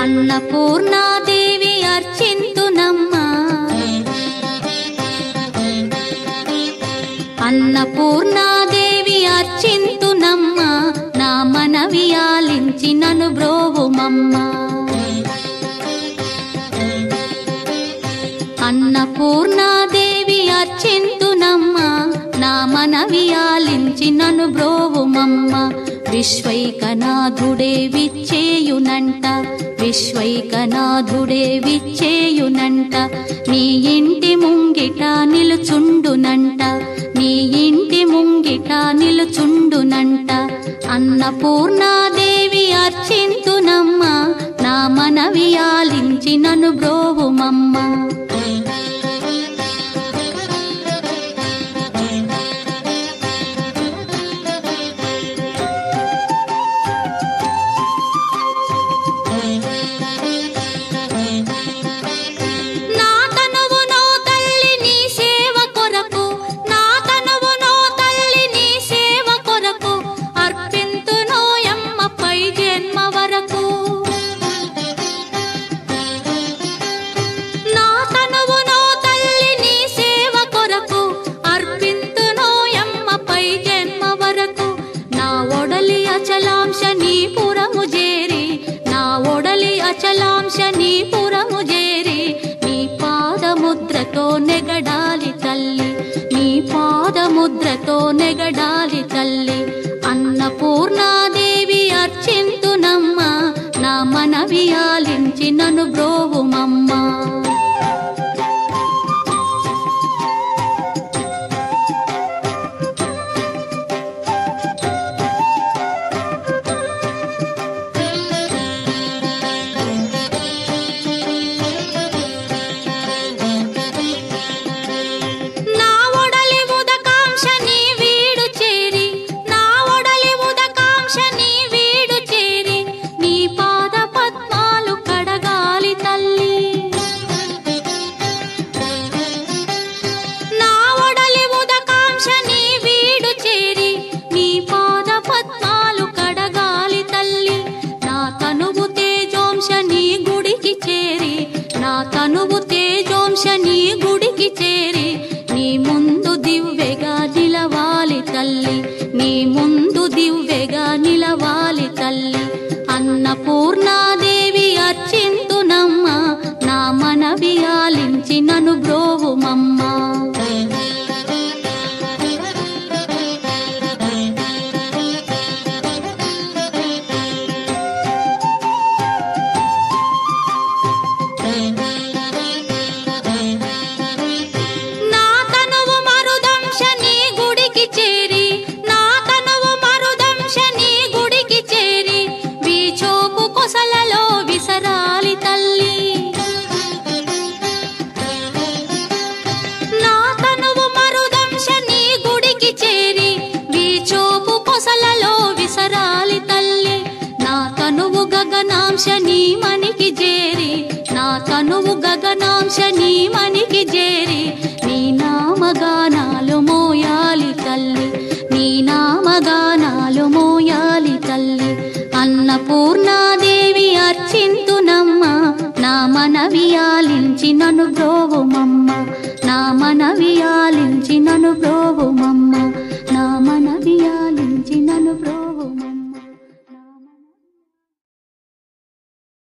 అన్నపూర్ణాదేవి అర్చింతునమ్మా, అన్నపూర్ణాదేవి అర్చింతునమ్మా, నా మనవి ఆలించి నన్ను బ్రోవుమమ్మా. అన్నపూర్ణాదేవి అర్చింతునమ్మా, నా మనవి ఆలించి నన్ను బ్రోవుమమ్మా. విశ్వైకనాథుడే విచ్చేయునంట, విశ్వైకనాథుడే విచ్చేయునంట, నీ ఇంటి ముంగిట నిలుచుండునంట, నీ ఇంటి ముంగిట నిలుచుండునంట. అన్నపూర్ణాదేవి అర్చింతునమ్మా, నా మనవి ఆలించి నన్ను బ్రోవుమమ్మా. అచలాంశనీపురము చేరి నీ పాదముద్రతో నెగడాలి తల్లి, నీ పాదముద్రతో నెగడాలి తల్లి. అన్నపూర్ణాదేవి అర్చింతునమ్మా, నా మనవి ఆలించి నన్ను బ్రోవుమమ్మా. తనువు తేజోంశని గుడికి చేరి నీ ముందు దివ్వెగా నిలవాలి తల్లి, నీ ముందు దివ్వెగా నిలవాలి తల్లి. అన్నపూర్ణాదేవి అర్చింతునమ్మా, నా మనవి ఆలించి నన్ను బ్రోవుమమ్మా. గగనాంశని మనికి చేరి, నా తనువు గగనాంశని మనికి చేరి నీ నామగానాలు మోయాలి తల్లి, నీ నామగానాలు మోయాలి తల్లి. అన్నపూర్ణాదేవి అర్చింతునమ్మా, నా మనవి ఆలించి నన్ను బ్రోవుమమ్మా, నా మనవి ఆలించి